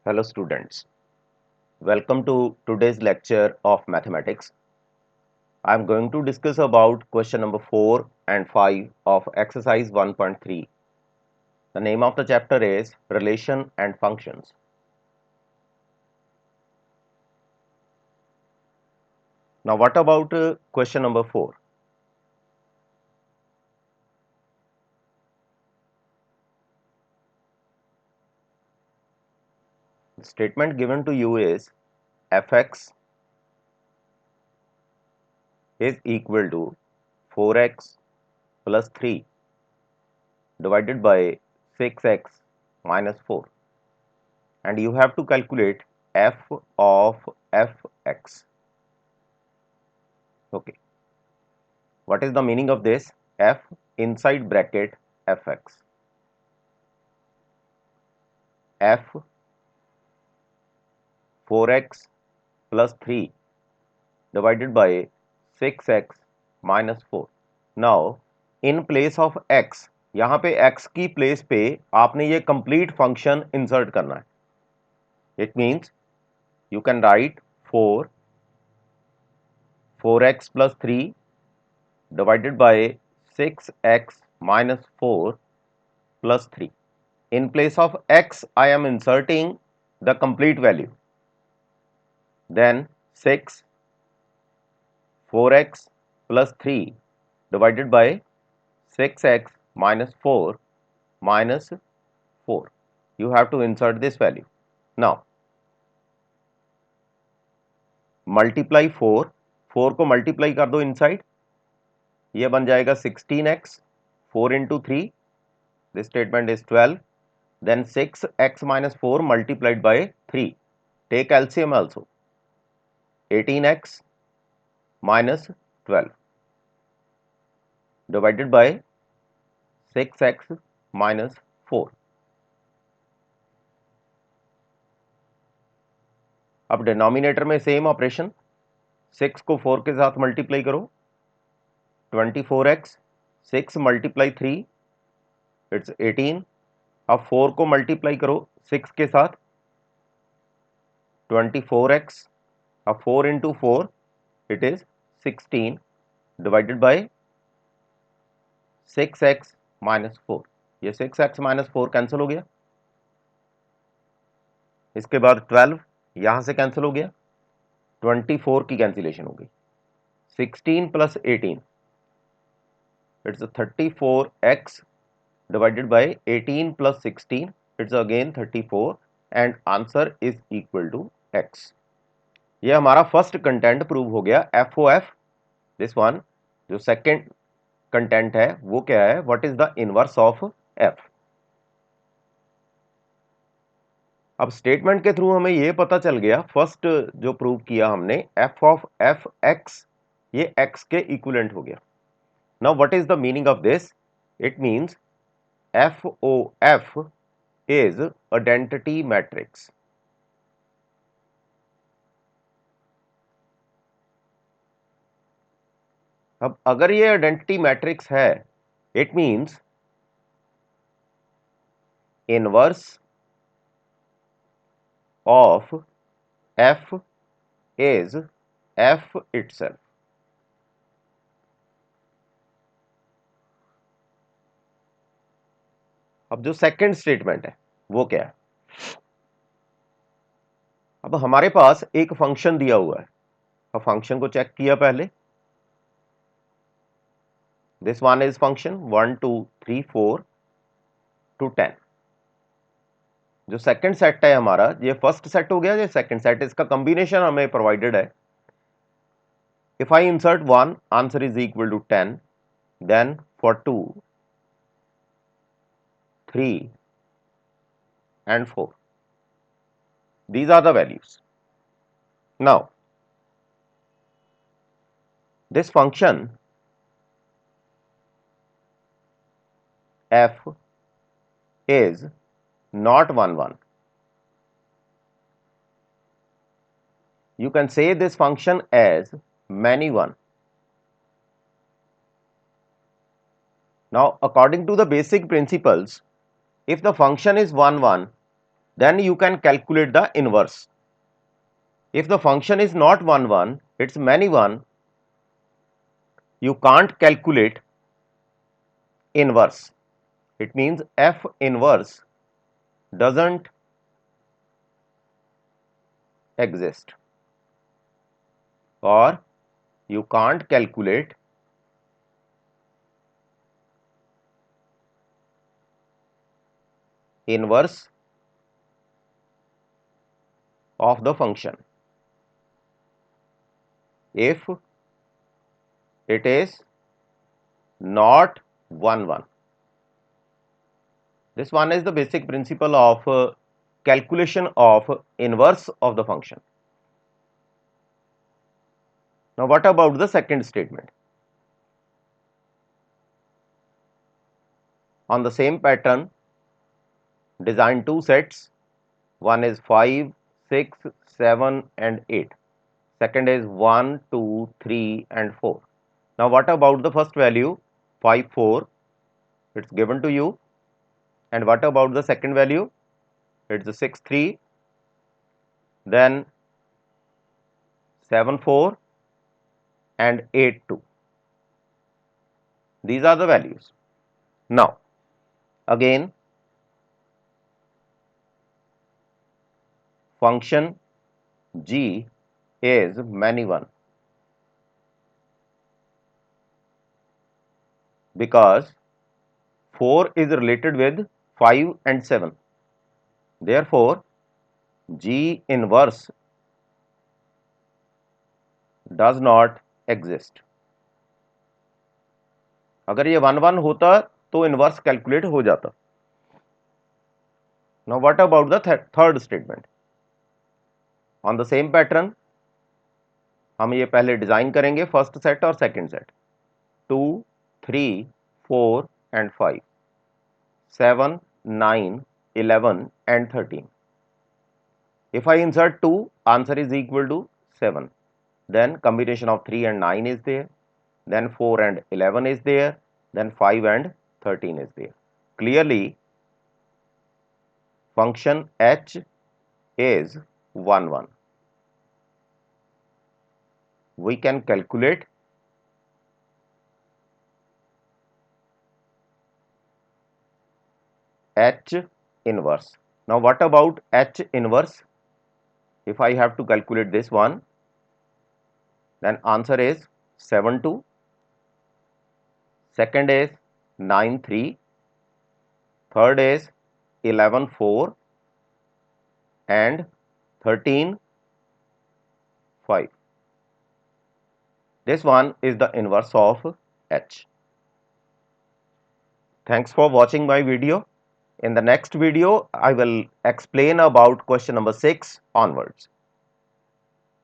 Hello students, welcome to today's lecture of mathematics. I am going to discuss about question number 4 and 5 of exercise 1.3. The name of the chapter is Relation and Functions. Now what about question number 4? The statement given to you is fx is equal to 4x plus 3 divided by 6x minus 4, and you have to calculate f of fx. Okay, what is the meaning of this? F inside bracket fx. F 4x plus 3 divided by 6x minus 4. Now in place of x, यहाँ पे x की place पे आपने ये complete function insert करना है. It means you can write 4x plus 3 divided by 6x minus 4 plus 3. In place of x, I am inserting the complete value. Then 6 4x plus 3 divided by 6x minus 4 minus 4. You have to insert this value. Now multiply 4 को multiply कर दो inside, ये बन जाएगा 16x. 4 into 3, this statement is 12. Then 6x minus 4 multiplied by 3, take LCM also, 18x minus 12 divided by 6x minus 4. अब denominator में same operation, 6 को 4 के साथ मल्टीप्लाई करो, 24x, 6 मल्टीप्लाई 3 इट्स 18. अब 4 को मल्टीप्लाई करो 6 के साथ, 24x, अब 4 into 4 it is 16 divided by 6x minus 4. ये 6x माइनस 4 कैंसिल हो गया. इसके बाद 12 यहां से कैंसिल हो गया, 24 की कैंसिलेशन हो गई. 16 plus 18 it's 34x divided by 18 plus 16, it's again 34, and answer is equal to x. ये हमारा फर्स्ट कंटेंट प्रूव हो गया, FOF. दिस वन जो सेकंड कंटेंट है वो क्या है? What is the inverse of f. अब स्टेटमेंट के थ्रू हमें ये पता चल गया, फर्स्ट जो प्रूव किया हमने, f ऑफ fx, ये x के इक्विवेलेंट हो गया. Now what is the meaning of this? It means FOF is identity matrix. अब अगर ये आइडेंटिटी मैट्रिक्स है, it means inverse of F is F itself. अब जो सेकंड स्टेटमेंट है वो क्या है? अब हमारे पास एक फंक्शन दिया हुआ है. अब फंक्शन को चेक किया पहले. This one is function 1 2 3 4 to 10. जो सेकंड सेट है हमारा, ये फर्स्ट सेट हो गया, ये सेकंड सेट, इसका कॉम्बिनेशन हमें प्रोवाइडेड है. If I insert 1, answer is equal to 10. Then for 2, 3 and 4. These are the values. Now, this function f is not 1 1. You can say this function as many 1. Now, according to the basic principles, if the function is 1 1, then you can calculate the inverse. If the function is not 1 1, it's many 1, you can't calculate inverse. It means f inverse doesn't exist, or you can't calculate inverse of the function if it is not 1 1. This one is the basic principle of calculation of inverse of the function. Now, what about the second statement? On the same pattern, design two sets. One is 5, 6, 7 and 8. Second is 1, 2, 3 and 4. Now, what about the first value 5, 4? It's given to you. And what about the second value? It's the 6, 3. Then 7, 4 and 8, 2. These are the values. Now, again, function g is many 1 because 4 is related with 5 and 7. Therefore, g inverse does not exist. अगर ये 1 1 होता तो inverse calculate हो जाता. Now, what about the third statement? On the same pattern, हम ये पहले design करेंगे फर्स्ट सेट और second set. 2, 3, 4 and 5, 7, 9, 11 and 13. If I insert 2, answer is equal to 7. Then combination of 3 and 9 is there. Then 4 and 11 is there. Then 5 and 13 is there. Clearly, function h is 1 1. We can calculate h inverse. Now, what about h inverse? If I have to calculate this one, then answer is 7 2. Second is 9 3. Third is 11 4 and 13 5. This one is the inverse of h. Thanks for watching my video. In the next video, I will explain about question number 6 onwards.